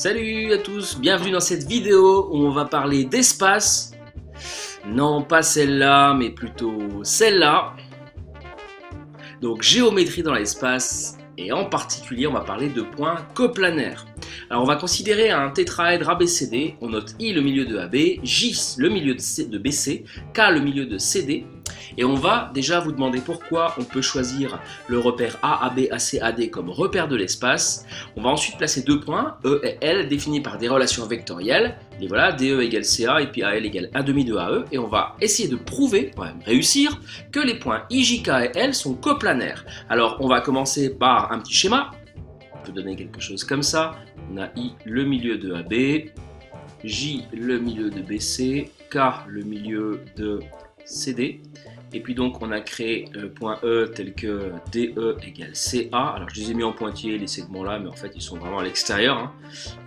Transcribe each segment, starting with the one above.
Salut à tous, bienvenue dans cette vidéo où on va parler d'espace. Non, pas celle-là, mais plutôt celle-là. Donc géométrie dans l'espace, et en particulier on va parler de points coplanaires. Alors on va considérer un tétraèdre ABCD, on note I le milieu de AB, J le milieu de BC, K le milieu de CD. Et on va déjà vous demander pourquoi on peut choisir le repère A, AB, AC, AD comme repère de l'espace. On va ensuite placer deux points, E et L, définis par des relations vectorielles. Et voilà, DE égale CA et puis AL égale 1/2 de AE. Et on va essayer de prouver, on va même réussir, que les points I, J, K et L sont coplanaires. Alors on va commencer par un petit schéma. On peut donner quelque chose comme ça. On a I le milieu de AB, J le milieu de BC, K le milieu de CD. Et puis donc on a créé point E tel que DE égale CA. Alors je les ai mis en pointillé les segments là, mais en fait ils sont vraiment à l'extérieur, hein.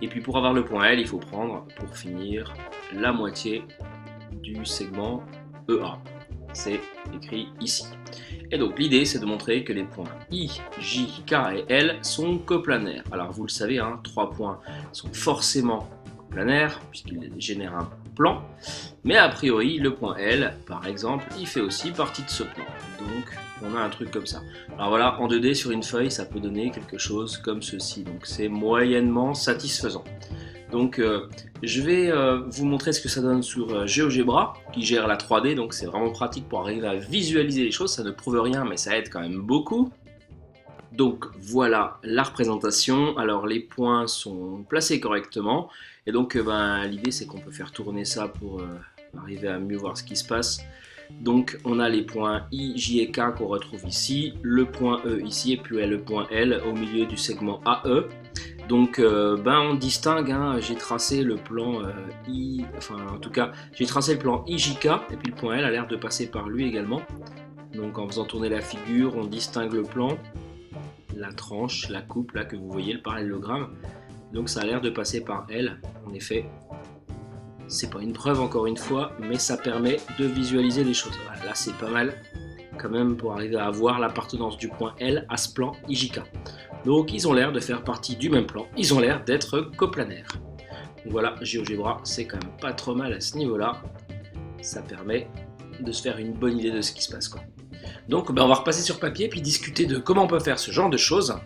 Et puis pour avoir le point L, il faut prendre, pour finir, la moitié du segment EA. C'est écrit ici. Et donc l'idée c'est de montrer que les points I, J, K et L sont coplanaires. Alors vous le savez, hein, 3 points sont forcément coplanaires puisqu'ils génèrent un plan. Mais a priori, le point L, par exemple, il fait aussi partie de ce plan. Donc, on a un truc comme ça. Alors voilà, en 2D, sur une feuille, ça peut donner quelque chose comme ceci. Donc, c'est moyennement satisfaisant. Donc, je vais vous montrer ce que ça donne sur GeoGebra, qui gère la 3D. Donc, c'est vraiment pratique pour arriver à visualiser les choses. Ça ne prouve rien, mais ça aide quand même beaucoup. Donc voilà la représentation. Alors les points sont placés correctement et donc l'idée c'est qu'on peut faire tourner ça pour arriver à mieux voir ce qui se passe. Donc on a les points I, J et K qu'on retrouve ici, le point E ici et puis le point L au milieu du segment AE. Donc on distingue, hein, j'ai tracé le plan j'ai tracé le plan IJK et puis le point L a l'air de passer par lui également. Donc en faisant tourner la figure, on distingue le plan, la tranche, la coupe là que vous voyez, le parallélogramme. Donc ça a l'air de passer par L, en effet. C'est pas une preuve encore une fois, mais ça permet de visualiser les choses. Voilà, là c'est pas mal quand même pour arriver à voir l'appartenance du point L à ce plan IJK. Donc ils ont l'air de faire partie du même plan, ils ont l'air d'être coplanaires. Donc voilà, GeoGebra c'est quand même pas trop mal à ce niveau-là. Ça permet de se faire une bonne idée de ce qui se passe, quoi. Donc on va repasser sur papier puis discuter de comment on peut faire ce genre de choses.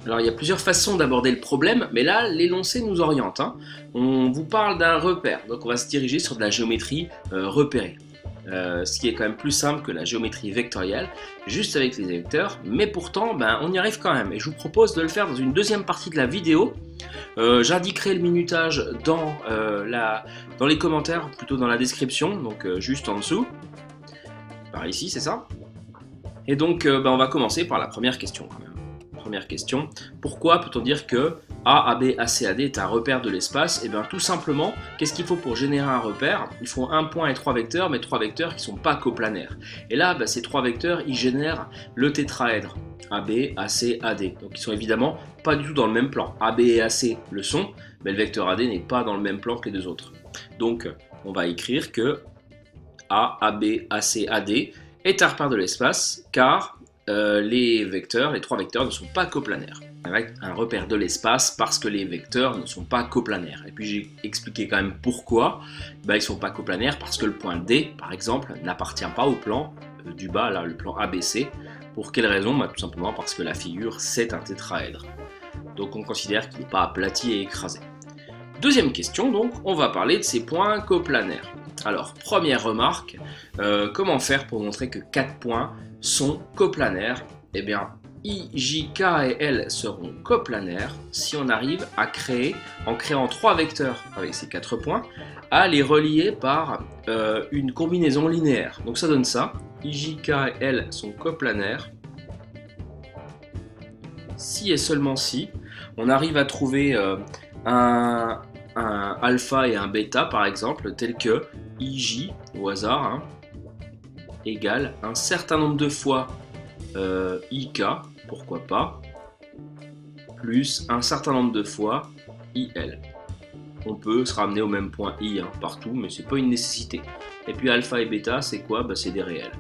Alors il y a plusieurs façons d'aborder le problème, mais là l'énoncé nous oriente, hein. On vous parle d'un repère, donc on va se diriger sur de la géométrie repérée. Ce qui est quand même plus simple que la géométrie vectorielle, juste avec les vecteurs, mais pourtant on y arrive quand même. Et je vous propose de le faire dans une deuxième partie de la vidéo. J'indiquerai le minutage dans les commentaires, plutôt dans la description, donc juste en dessous. Par ici, c'est ça. Et donc, on va commencer par la première question quand même. Première question, pourquoi peut-on dire que A, AB, AC, AD est un repère de l'espace? Et bien tout simplement, qu'est-ce qu'il faut pour générer un repère? Il faut un point et 3 vecteurs, mais 3 vecteurs qui ne sont pas coplanaires. Et là, ces 3 vecteurs, ils génèrent le tétraèdre AB, AC, AD. Donc ils sont évidemment pas du tout dans le même plan. AB et AC le sont, mais le vecteur AD n'est pas dans le même plan que les deux autres. Donc on va écrire que A, AB, AC, AD est un repère de l'espace car les 3 vecteurs ne sont pas coplanaires. Un repère de l'espace parce que les vecteurs ne sont pas coplanaires. Et puis j'ai expliqué quand même pourquoi ils ne sont pas coplanaires, parce que le point D, par exemple, n'appartient pas au plan du bas, là, le plan ABC. Pour quelle raison? Tout simplement parce que la figure, c'est un tétraèdre. Donc on considère qu'il n'est pas aplati et écrasé. Deuxième question, donc, on va parler de ces points coplanaires. Alors, première remarque, comment faire pour montrer que 4 points sont coplanaires? Eh bien, I, J, K et L seront coplanaires si on arrive à créer, en créant 3 vecteurs avec ces 4 points, à les relier par une combinaison linéaire. Donc ça donne ça, I, J, K et L sont coplanaires si et seulement si on arrive à trouver un alpha et un bêta par exemple, tel que IJ, au hasard, hein, égale un certain nombre de fois IK, pourquoi pas, plus un certain nombre de fois IL. On peut se ramener au même point I, hein, partout, mais c'est pas une nécessité. Et puis alpha et bêta, c'est quoi? C'est des réels.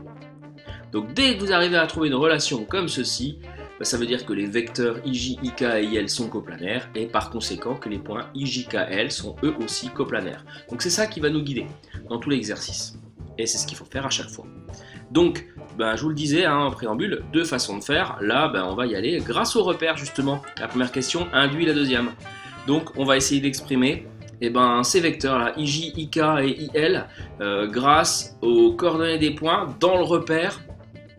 Donc dès que vous arrivez à trouver une relation comme ceci, bah, ça veut dire que les vecteurs IJ, IK et IL sont coplanaires et par conséquent que les points IJ, K, L sont eux aussi coplanaires. Donc c'est ça qui va nous guider dans tout l'exercice. Et c'est ce qu'il faut faire à chaque fois. Donc, ben, je vous le disais hein, en préambule, deux façons de faire. Là, ben, on va y aller grâce aux repères justement. La première question induit la deuxième. Donc, on va essayer d'exprimer ces vecteurs-là, IJ, IK et IL, grâce aux coordonnées des points dans le repère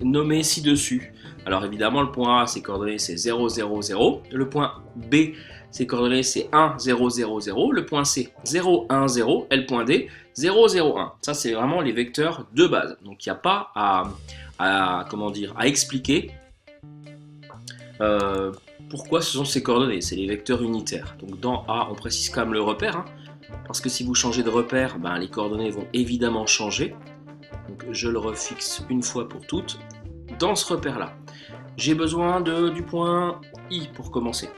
nommé ci-dessus. Alors évidemment, le point A, ses coordonnées, c'est 0, 0, 0. Le point B, ses coordonnées, c'est 1, 0, 0, 0. Le point C, 0, 1, 0. Et le point D, 0, 0, 1. Ça, c'est vraiment les vecteurs de base. Donc, il n'y a pas à expliquer pourquoi ce sont ces coordonnées. C'est les vecteurs unitaires. Donc, dans A, on précise quand même le repère. Hein, parce que si vous changez de repère, ben, les coordonnées vont évidemment changer. Donc, je le refixe une fois pour toutes. Dans ce repère-là, j'ai besoin du point I pour commencer.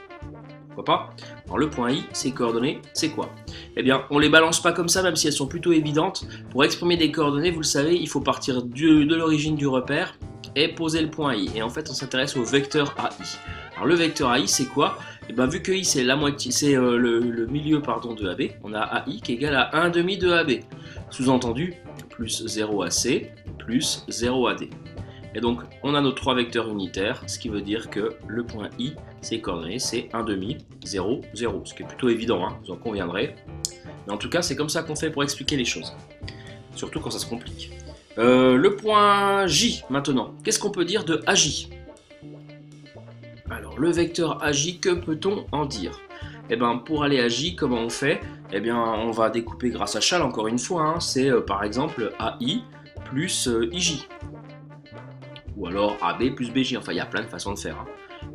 Pourquoi pas? Alors le point I, ses coordonnées, c'est quoi? Eh bien, on les balance pas comme ça, même si elles sont plutôt évidentes. Pour exprimer des coordonnées, vous le savez, il faut partir de l'origine du repère et poser le point I. Et en fait, on s'intéresse au vecteur AI. Alors le vecteur AI, c'est quoi? Eh bien, vu que I, c'est la moitié, c'est le milieu de AB, on a AI qui est égal à 1 demi de AB. Sous-entendu, plus 0 AC, plus 0 AD. Et donc, on a nos trois vecteurs unitaires, ce qui veut dire que le point I, ses coordonnées, c'est 1 demi, 0, 0. Ce qui est plutôt évident, hein, vous en conviendrez. Mais en tout cas, c'est comme ça qu'on fait pour expliquer les choses. Surtout quand ça se complique. Le point J, maintenant. Qu'est-ce qu'on peut dire de AJ? Alors, le vecteur AJ, que peut-on en dire? Eh bien, pour aller à J, comment on fait? Eh bien, on va découper grâce à Châle, encore une fois. Hein. C'est par exemple AI plus IJ. Ou alors AB plus BJ, enfin il y a plein de façons de faire. Hein.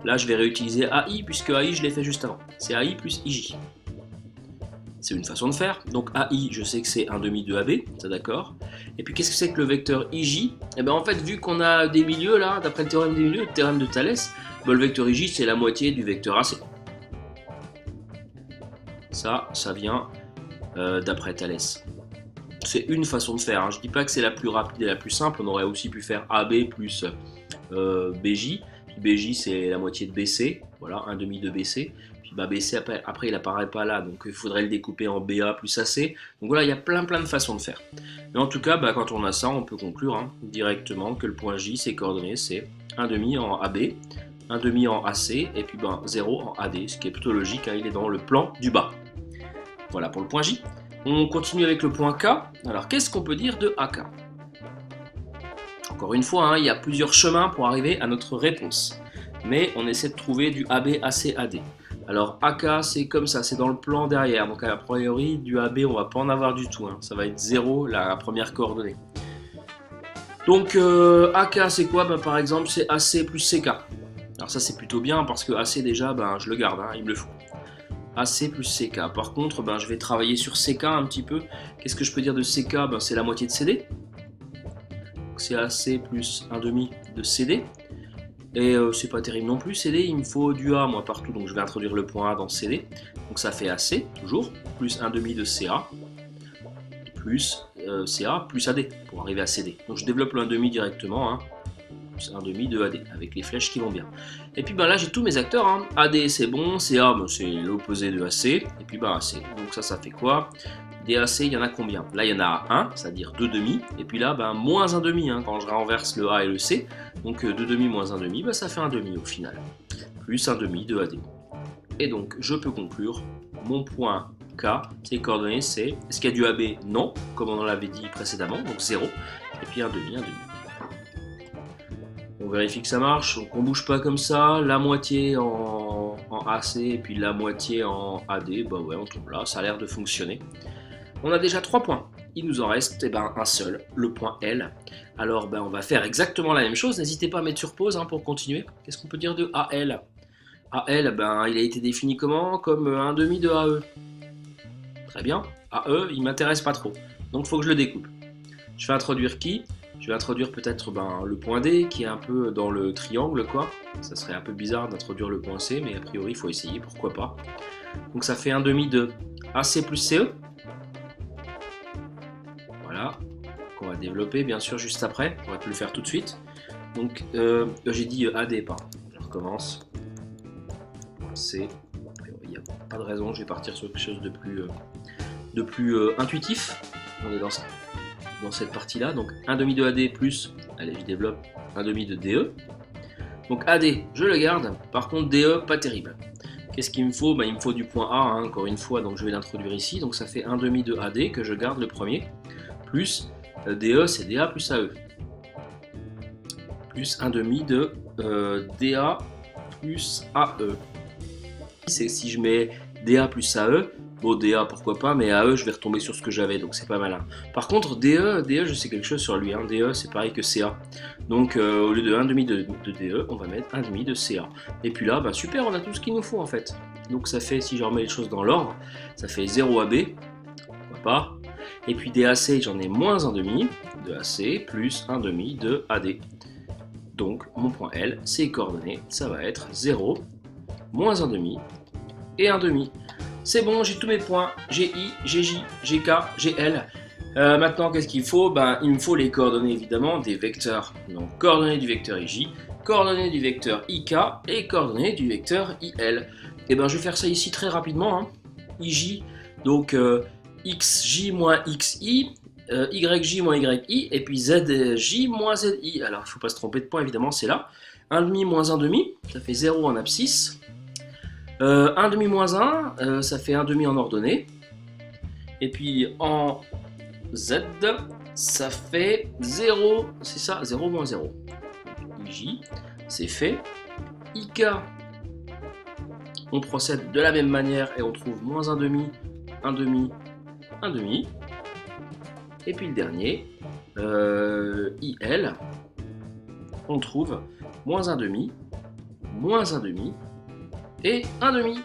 Là je vais réutiliser AI puisque AI je l'ai fait juste avant. C'est AI plus IJ. C'est une façon de faire. Donc AI, je sais que c'est 1 demi de AB, c'est d'accord. Et puis qu'est-ce que c'est que le vecteur IJ? Eh bien en fait, vu qu'on a des milieux là, d'après le théorème des milieux, le théorème de Thalès, ben, le vecteur IJ c'est la moitié du vecteur AC. Ça vient d'après Thalès. C'est une façon de faire, hein. Je ne dis pas que c'est la plus rapide et la plus simple, on aurait aussi pu faire AB plus BJ, puis BJ c'est la moitié de BC, voilà, 1 demi de BC, puis bah, BC après il apparaît pas là, donc il faudrait le découper en BA plus AC, donc voilà, il y a plein de façons de faire. Mais en tout cas, bah, quand on a ça, on peut conclure hein, directement que le point J, ses coordonnées, c'est 1 demi en AB, 1 demi en AC, et puis bah, 0 en AD, ce qui est plutôt logique, hein, il est dans le plan du bas. Voilà pour le point J. On continue avec le point K. Alors, qu'est-ce qu'on peut dire de AK? Encore une fois, hein, il y a plusieurs chemins pour arriver à notre réponse. Mais on essaie de trouver du AB, AC, AD. Alors, AK, c'est comme ça, c'est dans le plan derrière. Donc, a priori, du AB, on va pas en avoir du tout. Hein. Ça va être 0, la première coordonnée. Donc, AK, c'est quoi? Ben, par exemple, c'est AC plus CK. Alors ça, c'est plutôt bien parce que AC, déjà, ben, je le garde, hein, il me le faut. AC plus CK. Par contre, ben, je vais travailler sur CK un petit peu. Qu'est-ce que je peux dire de CK? Ben, c'est la moitié de CD. C'est AC plus 1 demi de CD. Et c'est pas terrible non plus. CD, il me faut du A, moi, partout. Donc je vais introduire le point A dans CD. Donc ça fait AC, toujours, plus 1 demi de CA, plus CA, plus AD, pour arriver à CD. Donc je développe le 1 demi directement, hein. Plus 1 demi de AD, avec les flèches qui vont bien. Et puis ben là j'ai tous mes acteurs, hein. AD c'est bon, CA ben, c'est l'opposé de AC, et puis ben AC. Donc ça fait quoi? Des AC, il y en a combien? Là il y en a 1, c'est-à-dire 2 demi, et puis là ben moins 1 demi, hein, quand je renverse le A et le C. Donc 2 demi moins 1 demi, ben, ça fait 1 demi au final. Plus 1 demi de AD. Et donc je peux conclure, mon point K, ses coordonnées c'est, est-ce qu'il y a du AB? Non, comme on l'avait dit précédemment, donc 0, et puis 1 demi, 1 demi. On vérifie que ça marche, donc on bouge pas comme ça, la moitié en AC et puis la moitié en AD, bah ouais on tombe là, ça a l'air de fonctionner. On a déjà 3 points, il nous en reste un seul, le point L. Alors on va faire exactement la même chose, n'hésitez pas à mettre sur pause hein, pour continuer. Qu'est-ce qu'on peut dire de AL? AL, il a été défini comment? Comme 1 demi de AE. Très bien, AE il m'intéresse pas trop, donc il faut que je le découpe. Je vais introduire qui? Je vais introduire peut-être le point D qui est un peu dans le triangle quoi. Ça serait un peu bizarre d'introduire le point C, mais a priori il faut essayer, pourquoi pas. Donc ça fait 1 demi de AC plus CE. Voilà, qu'on va développer bien sûr juste après, on va plus le faire tout de suite. Donc j'ai dit AD, pardon. Alors recommence. C. Il n'y a pas de raison, je vais partir sur quelque chose de plus intuitif. On est dans cette partie-là. Donc 1,5 de AD plus, allez, je développe 1,5 de DE. Donc AD, je le garde. Par contre, DE, pas terrible. Qu'est-ce qu'il me faut? Il me faut du point A, hein, encore une fois, donc je vais l'introduire ici. Donc ça fait 1,5 de AD que je garde le premier. Plus DE, c'est DA plus AE. Plus 1,5 de DA plus AE. C'est si je mets DA plus AE, bon DA pourquoi pas, mais AE je vais retomber sur ce que j'avais, donc c'est pas malin. Par contre DE je sais quelque chose sur lui, hein. DE c'est pareil que CA. Donc au lieu de 1,5 de DE, on va mettre 1,5 de CA. Et puis là, super, on a tout ce qu'il nous faut en fait. Donc ça fait, si je remets les choses dans l'ordre, ça fait 0 AB, pourquoi pas. Et puis DAC, j'en ai moins 1,5 de AC plus 1,5 de AD. Donc mon point L, ses coordonnées, ça va être 0, moins 1,5 et 1,5. C'est bon, j'ai tous mes points, j'ai I, j'ai J, j'ai K, j'ai L. Maintenant, qu'est-ce qu'il faut? Il me faut les coordonnées évidemment des vecteurs. Donc coordonnées du vecteur IJ, coordonnées du vecteur IK et coordonnées du vecteur IL. Et je vais faire ça ici très rapidement. Hein. IJ, donc XJ moins XI, YJ moins YI, et puis ZJ moins ZI. Alors, il ne faut pas se tromper de point, évidemment, c'est là. 1,5 moins 1,5, ça fait 0 en abscisse. 1,5 moins 1, ça fait 1,5 en ordonnée. Et puis en Z, ça fait 0, c'est ça, 0 moins 0. IJ, c'est fait. IK, on procède de la même manière et on trouve moins 1,5, 1,5, 1,5. Et puis le dernier, IL, on trouve moins 1,5, moins 1,5 et 1,5.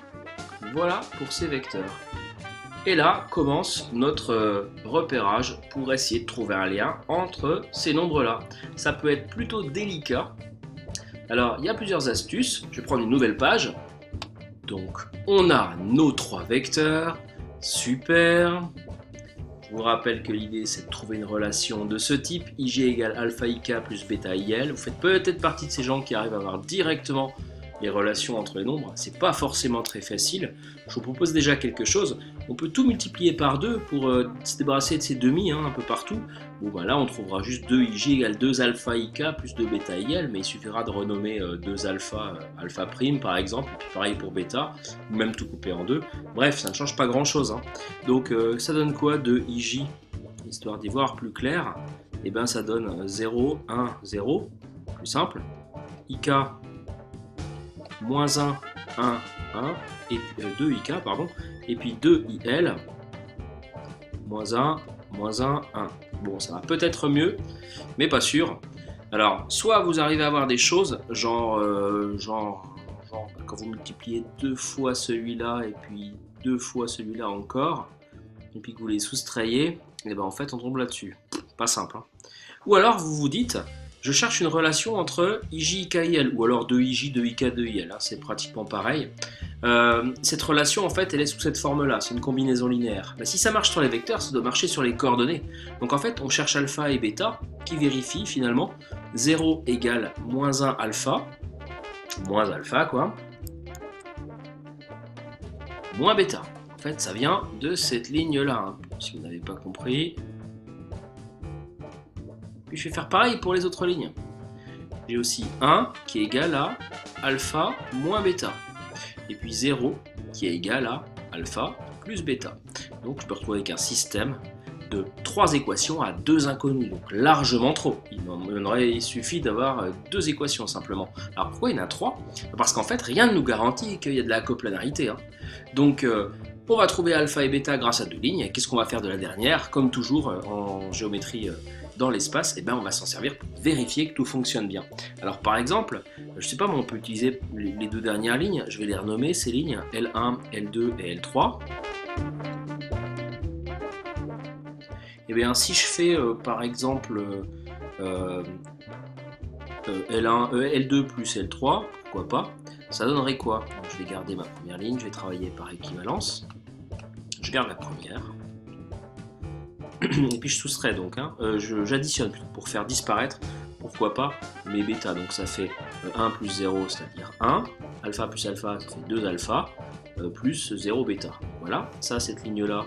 Voilà pour ces vecteurs. Et là commence notre repérage pour essayer de trouver un lien entre ces nombres-là. Ça peut être plutôt délicat. Alors, il y a plusieurs astuces. Je vais prendre une nouvelle page. Donc, on a nos 3 vecteurs. Super. Je vous rappelle que l'idée, c'est de trouver une relation de ce type. IJ égale alpha IK plus bêta IL. Vous faites peut-être partie de ces gens qui arrivent à voir directement les relations entre les nombres. C'est pas forcément très facile. Je vous propose déjà quelque chose. On peut tout multiplier par 2 pour se débarrasser de ces demi un peu partout. Bon, là, on trouvera juste 2IJ égale 2 alpha IK plus 2 bêta IL, mais il suffira de renommer 2 alpha, alpha prime par exemple, et puis pareil pour bêta, ou même tout couper en 2. Bref, ça ne change pas grand chose. Hein. Donc, ça donne quoi 2IJ? Histoire d'y voir plus clair, et ça donne 0, 1, 0, plus simple. IK, moins 1, 1, 1, et puis 2 IK, pardon, et puis 2 IL, moins 1, 1. Bon, ça va peut-être mieux, mais pas sûr. Alors, soit vous arrivez à avoir des choses, genre quand vous multipliez 2 fois celui-là, et puis 2 fois celui-là encore, et puis que vous les soustrayez, et en fait on tombe là-dessus. Pas simple. Hein. Ou alors vous vous dites, je cherche une relation entre IJ, IK, IL, ou alors 2IJ, 2IK, 2IL, hein, c'est pratiquement pareil. Cette relation, en fait, elle est sous cette forme-là, c'est une combinaison linéaire. Si ça marche sur les vecteurs, ça doit marcher sur les coordonnées. Donc en fait, on cherche alpha et bêta, qui vérifient finalement 0 égale moins 1 alpha, quoi, moins bêta. En fait, ça vient de cette ligne-là, hein, si vous n'avez pas compris. Puis je vais faire pareil pour les autres lignes. J'ai aussi 1 qui est égal à alpha moins bêta. Et puis 0 qui est égal à alpha plus bêta. Donc je peux retrouver avec un système de 3 équations à 2 inconnus, donc largement trop. Il suffit d'avoir 2 équations simplement. Alors pourquoi il y en a 3? Parce qu'en fait rien ne nous garantit qu'il y a de la coplanarité. Hein. Donc on va trouver alpha et bêta grâce à 2 lignes. Qu'est-ce qu'on va faire de la dernière? Comme toujours en géométrie dans l'espace, on va s'en servir pour vérifier que tout fonctionne bien. Alors par exemple, je sais pas, on peut utiliser les 2 dernières lignes, je vais les renommer ces lignes, L1, L2 et L3. Si je fais par exemple L2 plus L3, pourquoi pas, ça donnerait quoi? Donc, je vais garder ma première ligne, je vais travailler par équivalence, je garde la première. Et puis je soustrais donc, hein. J'additionne pour faire disparaître. pourquoi pas, mais bêta, donc ça fait 1 plus 0, c'est-à-dire 1, alpha plus alpha, ça fait 2 alpha, plus 0 bêta. Voilà, ça, cette ligne-là,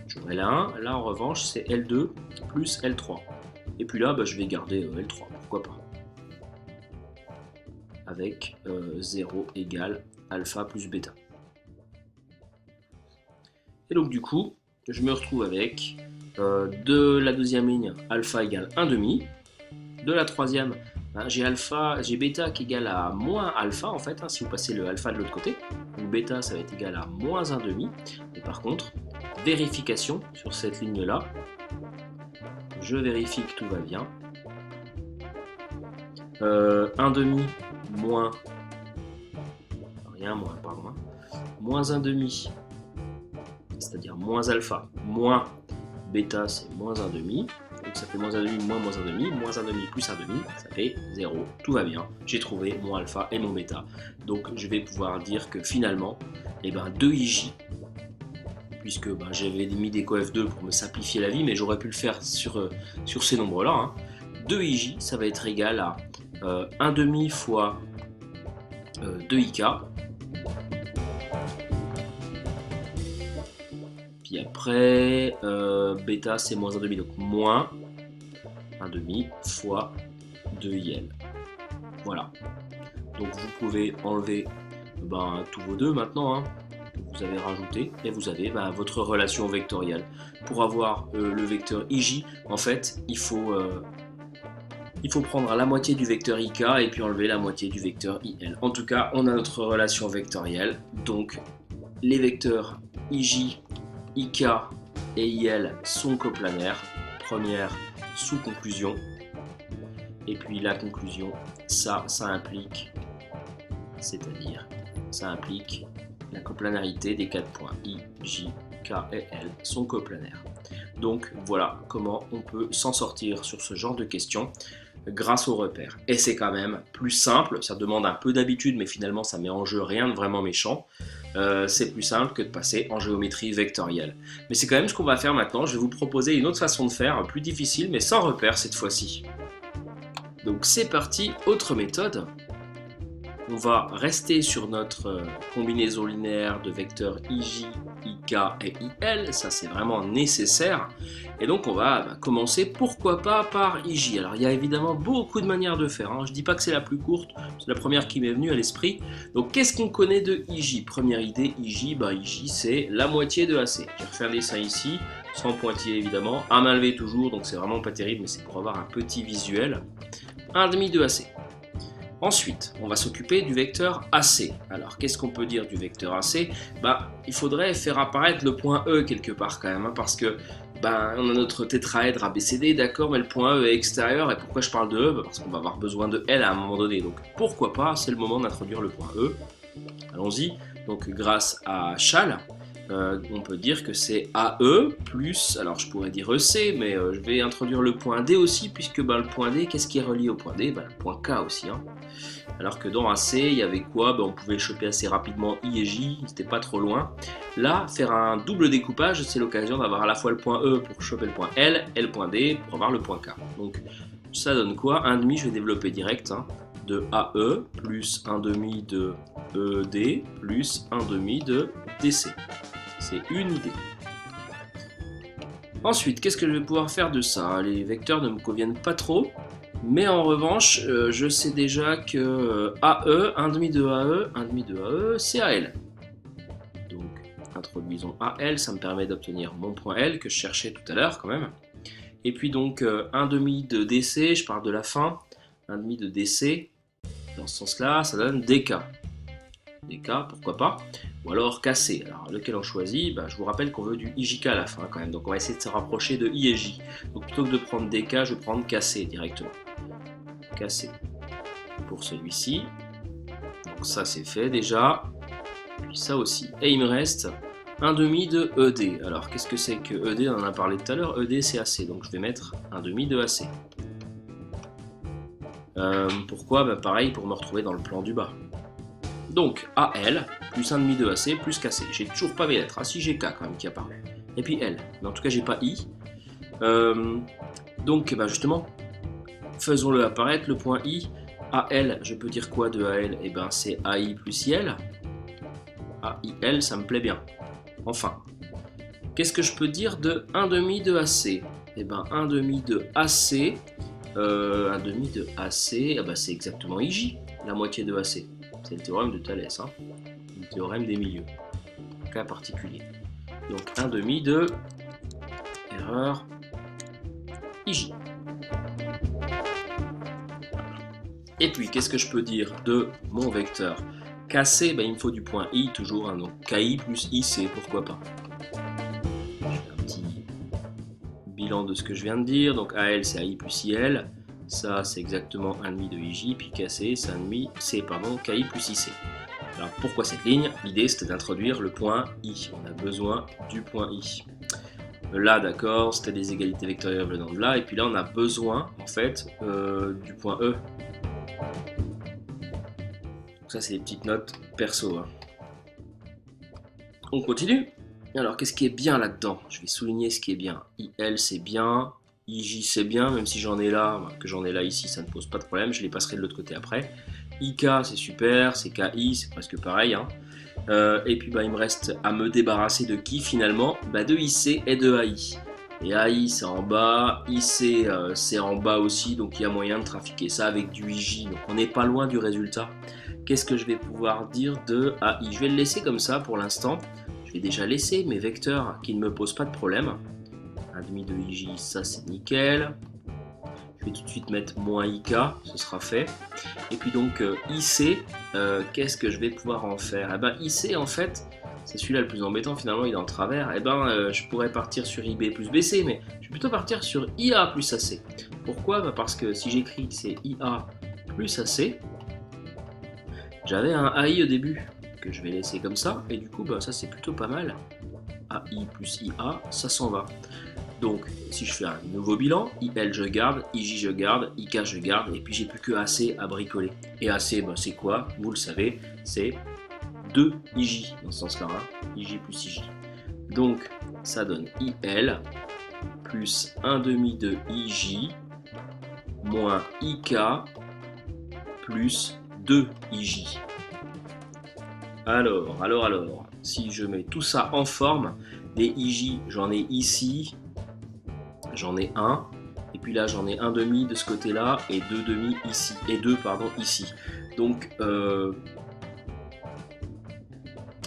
j'aurai la 1, là en revanche, c'est L2 plus L3. Et puis là, je vais garder L3, pourquoi pas. Avec 0 égale alpha plus bêta. Et donc du coup, je me retrouve avec de la deuxième ligne, alpha égale 1,5. De la troisième, j'ai bêta qui égale à moins alpha en fait, si vous passez le alpha de l'autre côté. Donc bêta, ça va être égal à moins 1,5. Et par contre, vérification sur cette ligne-là. Je vérifie que tout va bien. 1,5 moins... Rien, moins, pardon. Moins 1,5. C'est-à-dire moins alpha, moins bêta, c'est moins 1,5. Donc ça fait moins 1,5 moins 1,5, moins 1,5 plus 1,5, ça fait 0. Tout va bien, j'ai trouvé mon alpha et mon bêta. Donc je vais pouvoir dire que finalement, 2IJ, puisque j'avais mis des coef 2 pour me simplifier la vie, mais j'aurais pu le faire sur ces nombres-là. 2IJ, ça va être égal à 1,5 fois 2IK. Puis après, bêta c'est moins 1,5, donc moins 1,5 fois 2IL. Voilà. Donc vous pouvez enlever tous vos 2 maintenant, que vous avez rajouté, et vous avez votre relation vectorielle. Pour avoir le vecteur IJ, en fait, il faut prendre la moitié du vecteur IK et puis enlever la moitié du vecteur IL. En tout cas, on a notre relation vectorielle. Donc, les vecteurs IJ, IK et IL sont coplanaires. Première sous-conclusion. Et puis la conclusion, ça implique, ça implique la coplanarité des 4 points I, J, K et L sont coplanaires. Donc voilà comment on peut s'en sortir sur ce genre de questions grâce aux repères. Et c'est quand même plus simple, ça demande un peu d'habitude, mais finalement ça met en jeu rien de vraiment méchant. C'est plus simple que de passer en géométrie vectorielle. Mais c'est quand même ce qu'on va faire maintenant. Je vais vous proposer une autre façon de faire, plus difficile, mais sans repères cette fois-ci. Donc c'est parti, autre méthode. On va rester sur notre combinaison linéaire de vecteurs IJ, IK et IL, ça c'est vraiment nécessaire. Et donc on va commencer, pourquoi pas, par IJ. Alors il y a évidemment beaucoup de manières de faire, je ne dis pas que c'est la plus courte, c'est la première qui m'est venue à l'esprit. Donc qu'est-ce qu'on connaît de IJ? Première idée, IJ, IJ c'est la moitié de AC. Je vais refaire les dessin ici, sans pointillé évidemment, à main levée toujours, donc c'est vraiment pas terrible, mais c'est pour avoir un petit visuel. 1,5 de AC. Ensuite, on va s'occuper du vecteur AC. Alors, qu'est-ce qu'on peut dire du vecteur AC? Il faudrait faire apparaître le point E quelque part quand même, parce que on a notre tétraèdre ABCD, d'accord, mais le point E est extérieur. Et pourquoi je parle de E? Parce qu'on va avoir besoin de L à un moment donné. Donc, pourquoi pas, c'est le moment d'introduire le point E. Allons-y. Donc, grâce à Schall, on peut dire que c'est AE plus, alors je pourrais dire EC, mais je vais introduire le point D aussi, puisque le point D, qu'est-ce qui est relié au point D? Le point K aussi. Alors que dans AC, il y avait quoi? On pouvait choper assez rapidement I et J, c'était pas trop loin. Là, faire un double découpage, c'est l'occasion d'avoir à la fois le point E pour choper le point L, et le point D pour avoir le point K. Donc ça donne quoi? 1,5, je vais développer direct, de AE plus 1,5 de ED plus 1,5 de DC. C'est une idée. Ensuite, qu'est-ce que je vais pouvoir faire de ça? Les vecteurs ne me conviennent pas trop, mais en revanche, je sais déjà que AE, 1,5 de AE, 1,5 de AE, c'est AL. Donc, introduisons AL, ça me permet d'obtenir mon point L que je cherchais tout à l'heure quand même. Et puis donc, 1,5 de DC, je parle de la fin, 1,5 de DC, dans ce sens-là, ça donne DK. DK, pourquoi pas, ou alors KC. Alors lequel on choisit? Je vous rappelle qu'on veut du IJK à la fin quand même, donc on va essayer de se rapprocher de I et J. Donc plutôt que de prendre DK, je vais prendre KC directement. KC pour celui-ci. Donc ça c'est fait déjà, puis ça aussi. Et il me reste 1,5 de ED. Alors qu'est-ce que c'est que ED? On en a parlé tout à l'heure, ED c'est AC, donc je vais mettre 1,5 de AC. Pourquoi? Pareil pour me retrouver dans le plan du bas. Donc AL plus 1,5 de AC plus KC. J'ai toujours pas mes lettres. Ah si, j'ai K quand même qui apparaît. Et puis L. Mais en tout cas j'ai pas I. Donc justement, faisons-le apparaître, le point I. AL, je peux dire quoi de AL? Eh ben c'est AI plus IL. AIL, ça me plaît bien. Enfin, qu'est-ce que je peux dire de 1/2 de AC? Eh ben 1/2 de AC, 1/2 de AC, eh ben, c'est exactement IJ, la moitié de AC. C'est le théorème de Thalès, hein, le théorème des milieux, cas particulier. Donc 1/2 de erreur IJ. Et puis, qu'est-ce que je peux dire de mon vecteur? KC, ben, il me faut du point I toujours, hein, donc KI plus IC, pourquoi pas. Je fais un petit bilan de ce que je viens de dire. Donc AL, c'est AI plus IL. Ça, c'est exactement 1/2 de IJ. Puis KC, c'est 1/2, KI plus IC. Alors, pourquoi cette ligne? L'idée, c'était d'introduire le point I. On a besoin du point I. Là, d'accord, c'était des égalités vectorielles venant de là. Et puis là, on a besoin, en fait, du point E. Donc ça, c'est des petites notes perso, hein. On continue. Alors, qu'est-ce qui est bien là-dedans? Je vais souligner ce qui est bien. IL, c'est bien. IJ, c'est bien, même si j'en ai là, que j'en ai là ici, ça ne pose pas de problème. Je les passerai de l'autre côté après. IK, c'est super. C'est KI, c'est presque pareil, hein. Et puis, bah, il me reste à me débarrasser de qui, finalement? Bah, de IC et de AI. Et AI, c'est en bas. IC, c'est en bas aussi. Donc, il y a moyen de trafiquer ça avec du IJ. Donc, on n'est pas loin du résultat. Qu'est-ce que je vais pouvoir dire de AI? Je vais le laisser comme ça pour l'instant. Je vais déjà laisser mes vecteurs qui ne me posent pas de problème. 1/2 de IJ, ça c'est nickel. Je vais tout de suite mettre moins IK, ce sera fait. Et puis donc IC, qu'est-ce que je vais pouvoir en faire? Eh ben IC en fait, c'est celui-là le plus embêtant finalement, il est en travers. Eh ben je pourrais partir sur IB plus BC, mais je vais plutôt partir sur IA plus AC. Pourquoi? Ben, parce que si j'écris que c'est IA plus AC, j'avais un AI au début, que je vais laisser comme ça, et du coup bah, ça c'est plutôt pas mal. AI plus IA, ça s'en va. Donc si je fais un nouveau bilan, IL je garde, IJ je garde, IK je garde, et puis j'ai plus que AC à bricoler. Et AC bah, c'est quoi? Vous le savez, c'est 2 IJ dans ce sens-là, hein. IJ plus IJ. Donc ça donne IL plus 1/2 de IJ moins IK plus 2 IJ. Alors, si je mets tout ça en forme, des IJ, j'en ai ici, j'en ai un, et puis là j'en ai 1/2 de ce côté-là, et 2/2 ici, et 2 pardon ici. Donc, je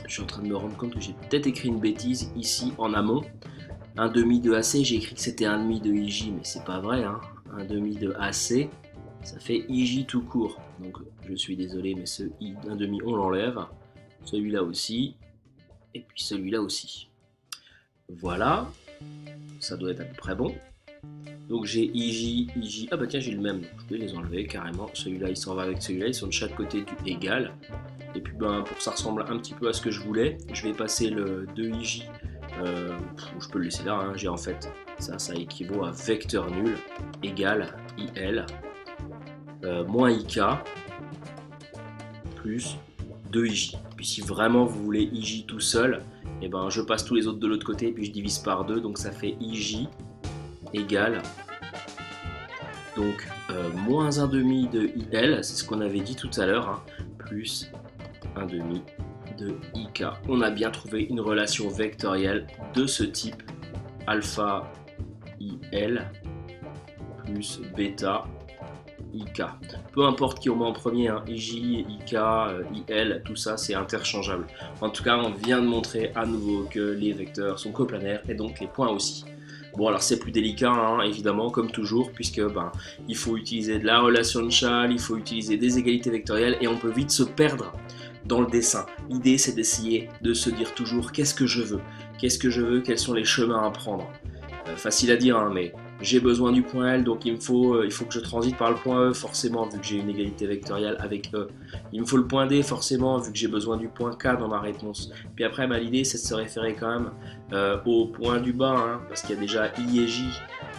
suis en train de me rendre compte que j'ai peut-être écrit une bêtise ici en amont. 1/2 de AC, j'ai écrit que c'était 1/2 de IJ, mais c'est pas vrai, hein. 1/2 de AC, ça fait IJ tout court. Donc je suis désolé, mais ce 1/2 on l'enlève. Celui-là aussi, et puis celui-là aussi. Voilà, ça doit être à peu près bon. Donc j'ai IJ, IJ, ah bah tiens j'ai le même, donc je vais les enlever carrément. Celui-là il s'en va avec celui-là, ils sont de chaque côté du égal. Et puis ben, pour que ça ressemble un petit peu à ce que je voulais, je vais passer le 2IJ, je peux le laisser là, hein. J'ai en fait, ça équivaut à vecteur nul, égal IL, moins IK, plus 2IJ. Puis si vraiment vous voulez IJ tout seul, et ben je passe tous les autres de l'autre côté, puis je divise par 2, donc ça fait IJ égale donc moins 1/2 de IL, c'est ce qu'on avait dit tout à l'heure, hein, plus 1/2 de IK. On a bien trouvé une relation vectorielle de ce type, alpha IL plus bêta IK. Peu importe qui on met en premier, hein, IJ, IK, IL, tout ça c'est interchangeable. En tout cas, on vient de montrer à nouveau que les vecteurs sont coplanaires et donc les points aussi. Bon, alors c'est plus délicat, hein, évidemment, comme toujours, puisque ben, il faut utiliser de la relation de Chasles, il faut utiliser des égalités vectorielles et on peut vite se perdre dans le dessin. L'idée, c'est d'essayer de se dire toujours qu'est-ce que je veux, quels sont les chemins à prendre. Facile à dire, hein, mais j'ai besoin du point L, donc il faut que je transite par le point E, forcément, vu que j'ai une égalité vectorielle avec E. Il me faut le point D, forcément, vu que j'ai besoin du point K dans ma réponse. Puis après, bah, l'idée, c'est de se référer quand même au point du bas, hein, parce qu'il y a déjà I et J.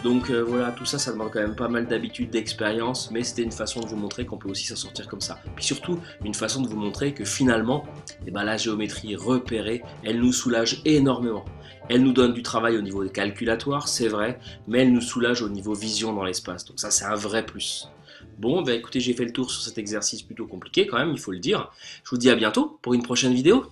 Donc voilà, tout ça, ça demande quand même pas mal d'habitude, d'expérience, mais c'était une façon de vous montrer qu'on peut aussi s'en sortir comme ça. Puis surtout, une façon de vous montrer que finalement, eh ben, la géométrie repérée, elle nous soulage énormément. Elle nous donne du travail au niveau calculatoire, c'est vrai, mais elle nous soulage au niveau vision dans l'espace. Donc ça, c'est un vrai plus. Bon, bah écoutez, j'ai fait le tour sur cet exercice plutôt compliqué quand même, il faut le dire. Je vous dis à bientôt pour une prochaine vidéo.